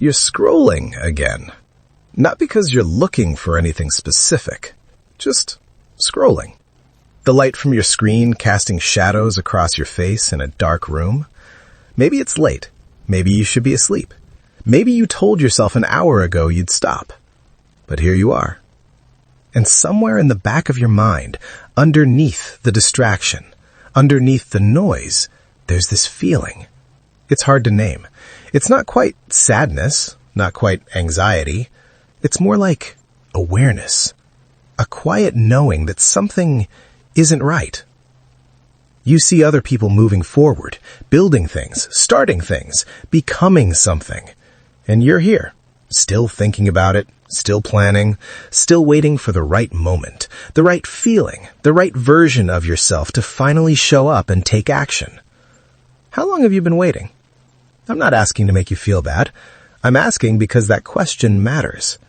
You're scrolling again. Not because you're looking for anything specific, just scrolling. The light from your screen casting shadows across your face in a dark room. Maybe it's late. Maybe you should be asleep. Maybe you told yourself an hour ago you'd stop. But here you are. And somewhere in the back of your mind, underneath the distraction, underneath the noise, there's this feeling. It's hard to name. It's not quite sadness, not quite anxiety. It's more like awareness. A quiet knowing that something isn't right. You see other people moving forward, building things, starting things, becoming something. And you're here, still thinking about it, still planning, still waiting for the right moment, the right feeling, the right version of yourself to finally show up and take action. How long have you been waiting? I'm not asking to make you feel bad. I'm asking because that question matters.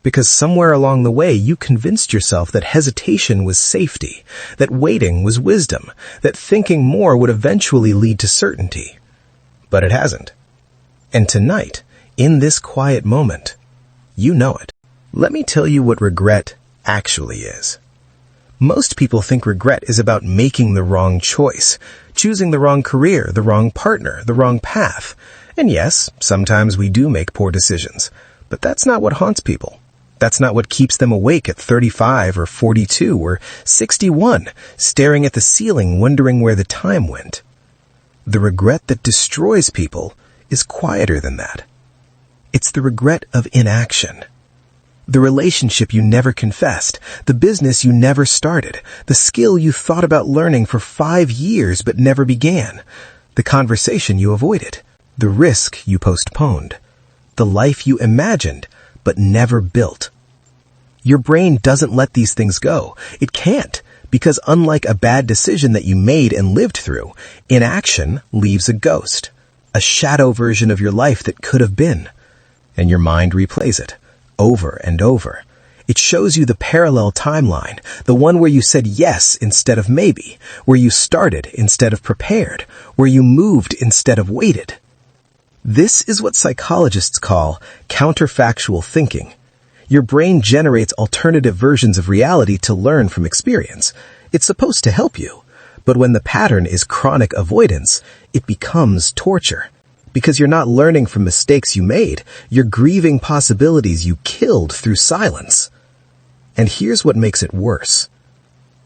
Because somewhere along the way you convinced yourself that hesitation was safety, that waiting was wisdom, that thinking more would eventually lead to certainty. But it hasn't. And tonight, in this quiet moment, you know it. Let me tell you what regret actually is. Most people think regret is about making the wrong choice, choosing the wrong career, the wrong partner, the wrong path. And yes, sometimes we do make poor decisions, but that's not what haunts people. That's not what keeps them awake at 35 or 42 or 61, staring at the ceiling wondering where the time went. The regret that destroys people is quieter than that. It's the regret of inaction. The relationship you never confessed, the business you never started, the skill you thought about learning for 5 years but never began, the conversation you avoided, the risk you postponed, the life you imagined but never built. Your brain doesn't let these things go. It can't, because unlike a bad decision that you made and lived through, inaction leaves a ghost, a shadow version of your life that could have been. And your mind replays it, over and over. It shows you the parallel timeline, the one where you said yes instead of maybe, where you started instead of prepared, where you moved instead of waited. This is what psychologists call counterfactual thinking. Your brain generates alternative versions of reality to learn from experience. It's supposed to help you. But when the pattern is chronic avoidance, it becomes torture. Because you're not learning from mistakes you made, you're grieving possibilities you killed through silence. And here's what makes it worse.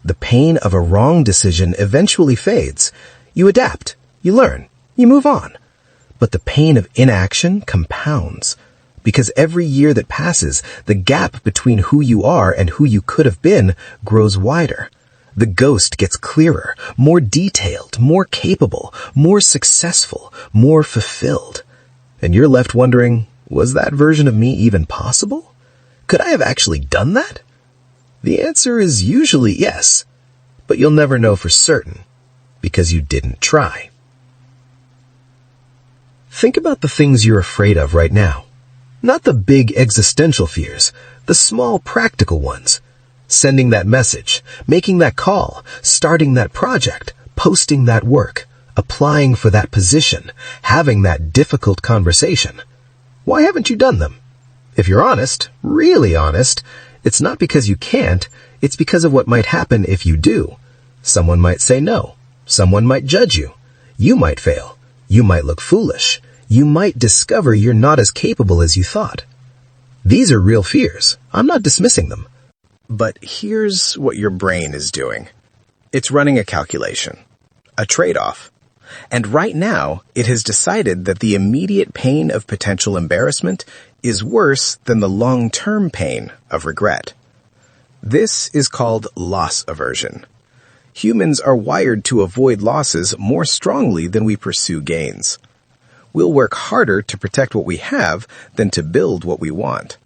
The pain of a wrong decision eventually fades. You adapt, you learn, you move on. But the pain of inaction compounds. Because every year that passes, the gap between who you are and who you could have been grows wider. The ghost gets clearer, more detailed, more capable, more successful, more fulfilled. And you're left wondering, was that version of me even possible? Could I have actually done that? The answer is usually yes, but you'll never know for certain because you didn't try. Think about the things you're afraid of right now. Not the big existential fears, the small practical ones. Sending that message, making that call, starting that project, posting that work, applying for that position, having that difficult conversation. Why haven't you done them? If you're honest, really honest, it's not because you can't, it's because of what might happen if you do. Someone might say no. Someone might judge you. You might fail. You might look foolish. You might discover you're not as capable as you thought. These are real fears. I'm not dismissing them. But here's what your brain is doing. It's running a calculation, a trade-off. And right now, it has decided that the immediate pain of potential embarrassment is worse than the long-term pain of regret. This is called loss aversion. Humans are wired to avoid losses more strongly than we pursue gains. We'll work harder to protect what we have than to build what we want.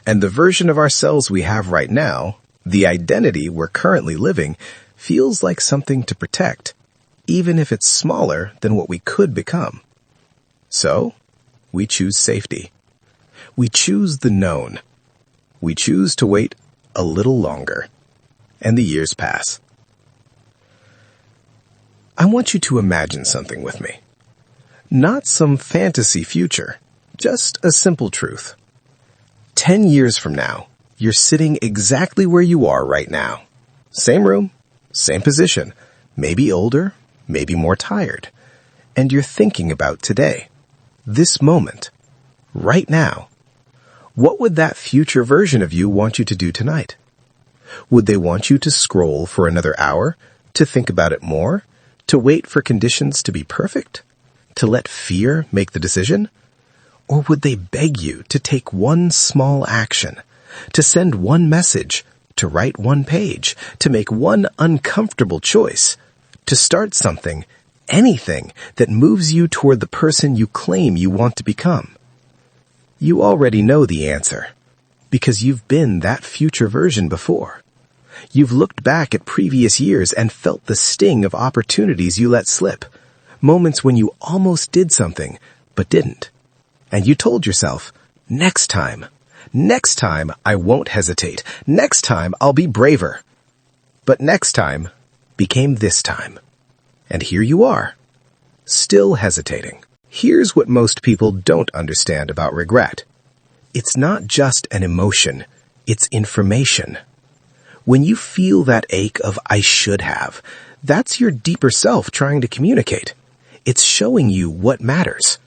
And the version of ourselves we have right now, the identity we're currently living, feels like something to protect, even if it's smaller than what we could become. So, we choose safety. We choose the known. We choose to wait a little longer. And the years pass. I want you to imagine something with me. Not some fantasy future, Just a simple truth. 10 years from now, you're sitting exactly where you are right now. Same room, same position, maybe older, maybe more tired. And you're thinking about today, this moment, right now. What would that future version of you want you to do tonight? Would they want you to scroll for another hour, to think about it more, to wait for conditions to be perfect, to let fear make the decision? Or would they beg you to take one small action, to send one message, to write one page, to make one uncomfortable choice, to start something, anything that moves you toward the person you claim you want to become? You already know the answer, because you've been that future version before. You've looked back at previous years and felt the sting of opportunities you let slip, moments when you almost did something, but didn't. And you told yourself, next time I won't hesitate, next time I'll be braver. But next time became this time. And here you are, still hesitating. Here's what most people don't understand about regret. It's not just an emotion, it's information. When you feel that ache of I should have, that's your deeper self trying to communicate. It's showing you what matters.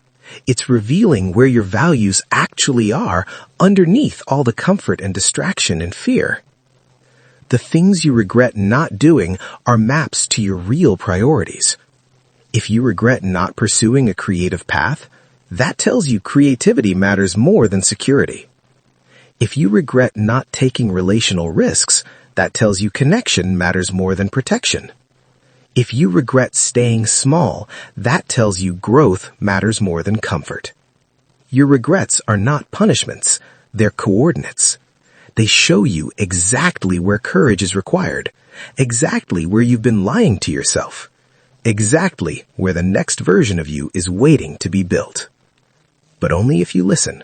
It's revealing where your values actually are underneath all the comfort and distraction and fear. The things you regret not doing are maps to your real priorities. If you regret not pursuing a creative path, that tells you creativity matters more than security. If you regret not taking relational risks, that tells you connection matters more than protection. If you regret staying small, that tells you growth matters more than comfort. Your regrets are not punishments, they're coordinates. They show you exactly where courage is required, exactly where you've been lying to yourself, exactly where the next version of you is waiting to be built. But only if you listen.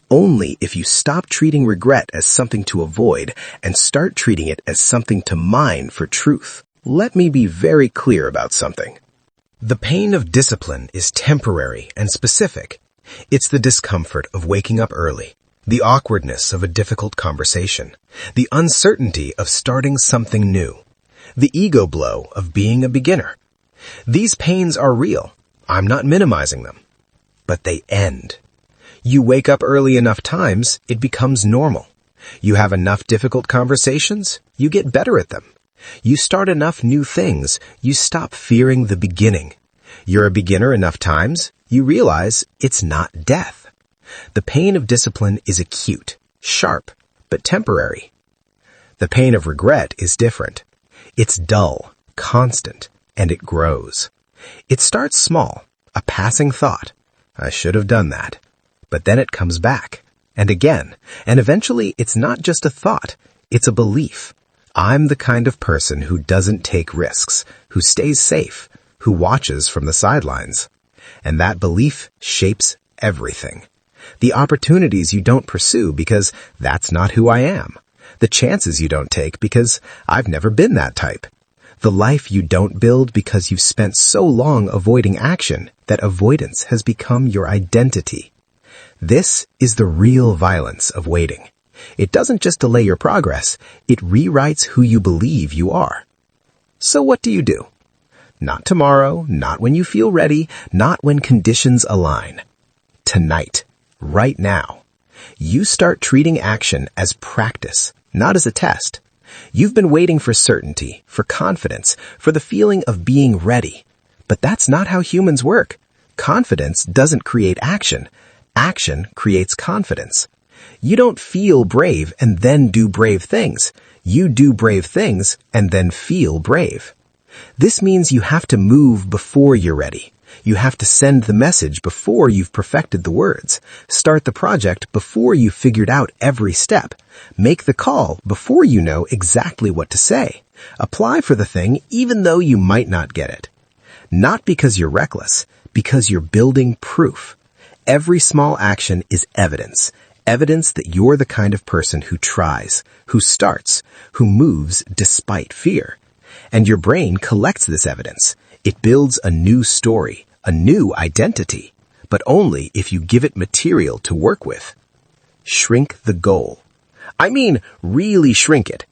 Only if you stop treating regret as something to avoid and start treating it as something to mine for truth. Let me be very clear about something. The pain of discipline is temporary and specific. It's the discomfort of waking up early, the awkwardness of a difficult conversation, the uncertainty of starting something new, the ego blow of being a beginner. These pains are real. I'm not minimizing them. But they end. You wake up early enough times, it becomes normal. You have enough difficult conversations, you get better at them. You start enough new things, you stop fearing the beginning. You're a beginner enough times, you realize it's not death. The pain of discipline is acute, sharp, but temporary. The pain of regret is different. It's dull, constant, and it grows. It starts small, a passing thought. I should have done that. But then it comes back, and again, and eventually it's not just a thought, it's a belief. I'm the kind of person who doesn't take risks, who stays safe, who watches from the sidelines. And that belief shapes everything. The opportunities you don't pursue because that's not who I am. The chances you don't take because I've never been that type. The life you don't build because you've spent so long avoiding action that avoidance has become your identity. This is the real violence of waiting. It doesn't just delay your progress, it rewrites who you believe you are. So what do? Not tomorrow, not when you feel ready, not when conditions align. Tonight, right now. You start treating action as practice, not as a test. You've been waiting for certainty, for confidence, for the feeling of being ready. But that's not how humans work. Confidence doesn't create action. Action creates confidence. You don't feel brave and then do brave things. You do brave things and then feel brave. This means you have to move before you're ready. You have to send the message before you've perfected the words. Start the project before you've figured out every step. Make the call before you know exactly what to say. Apply for the thing even though you might not get it. Not because you're reckless, because you're building proof. Every small action is evidence. Evidence that you're the kind of person who tries, who starts, who moves despite fear. And your brain collects this evidence. It builds a new story, a new identity. but only if you give it material to work with. Shrink the goal. I mean, really shrink it.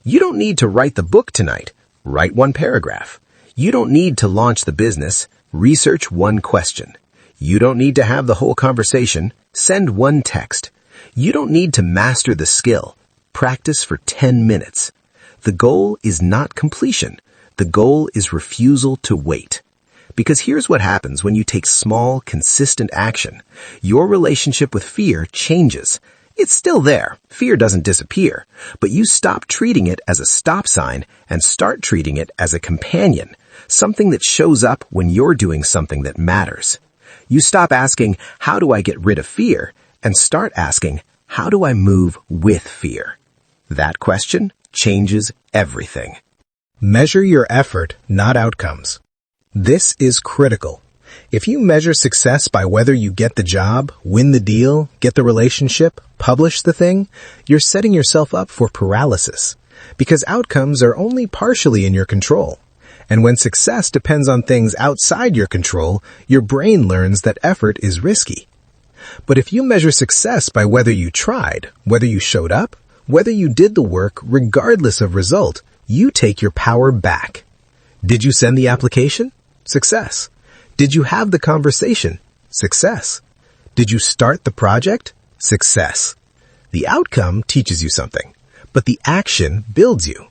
You don't need to write the book tonight. Write one paragraph. You don't need to launch the business. Research one question. You don't need to have the whole conversation. Send one text. You don't need to master the skill. Practice for 10 minutes. The goal is not completion. The goal is refusal to wait. Because here's what happens when you take small, consistent action. Your relationship with fear changes. It's still there. Fear doesn't disappear. But you stop treating it as a stop sign and start treating it as a companion, something that shows up when you're doing something that matters. You stop asking, how do I get rid of fear? And start asking, how do I move with fear? That question changes everything. Measure your effort, not outcomes. This is critical. If you measure success by whether you get the job, win the deal, get the relationship, publish the thing, you're setting yourself up for paralysis, because outcomes are only partially in your control. And when success depends on things outside your control, your brain learns that effort is risky. But if you measure success by whether you tried, whether you showed up, whether you did the work regardless of result, you take your power back. Did you send the application? Success. Did you have the conversation? Success. Did you start the project? Success. The outcome teaches you something, but the action builds you.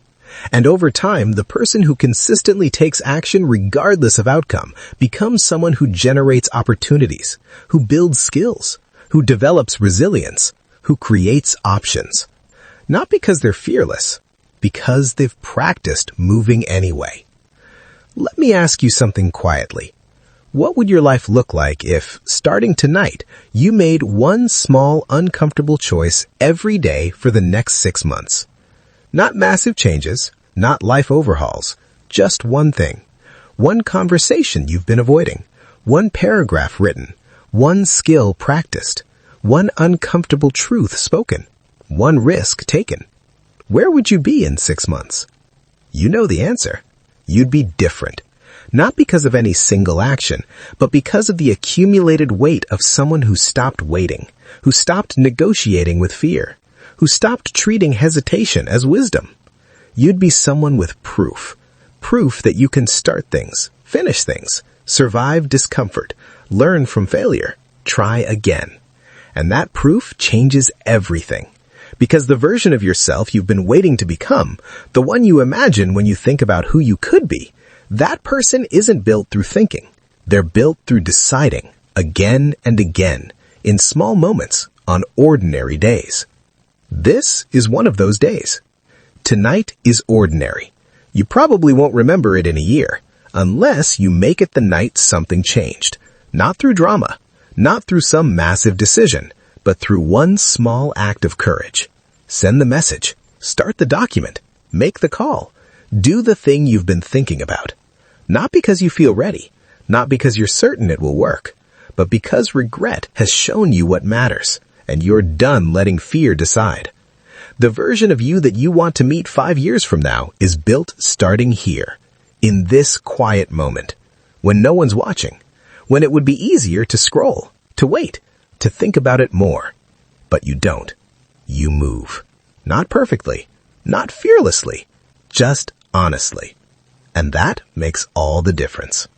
And over time, the person who consistently takes action regardless of outcome becomes someone who generates opportunities, who builds skills, who develops resilience, who creates options. Not because they're fearless, because they've practiced moving anyway. Let me ask you something quietly. What would your life look like if, starting tonight, you made one small, uncomfortable choice every day for the next 6 months? Not massive changes, not life overhauls, just one thing. One conversation you've been avoiding, one paragraph written, one skill practiced, one uncomfortable truth spoken, one risk taken. Where would you be in 6 months? You know the answer. You'd be different. Not because of any single action, but because of the accumulated weight of someone who stopped waiting, who stopped negotiating with fear, who stopped treating hesitation as wisdom. You'd be someone with proof. Proof that you can start things, finish things, survive discomfort, learn from failure, try again. And that proof changes everything. Because the version of yourself you've been waiting to become, the one you imagine when you think about who you could be, that person isn't built through thinking. They're built through deciding, again and again, in small moments, on ordinary days. This is one of those days. Tonight is ordinary. You probably won't remember it in a year, unless you make it the night something changed. Not through drama, not through some massive decision, but through one small act of courage. Send the message, start the document, make the call, do the thing you've been thinking about. Not because you feel ready, not because you're certain it will work, but because regret has shown you what matters, and you're done letting fear decide. The version of you that you want to meet 5 years from now is built starting here, in this quiet moment, when no one's watching, when it would be easier to scroll, to wait, to think about it more. But you don't. You move. Not perfectly, not fearlessly, just honestly. And that makes all the difference.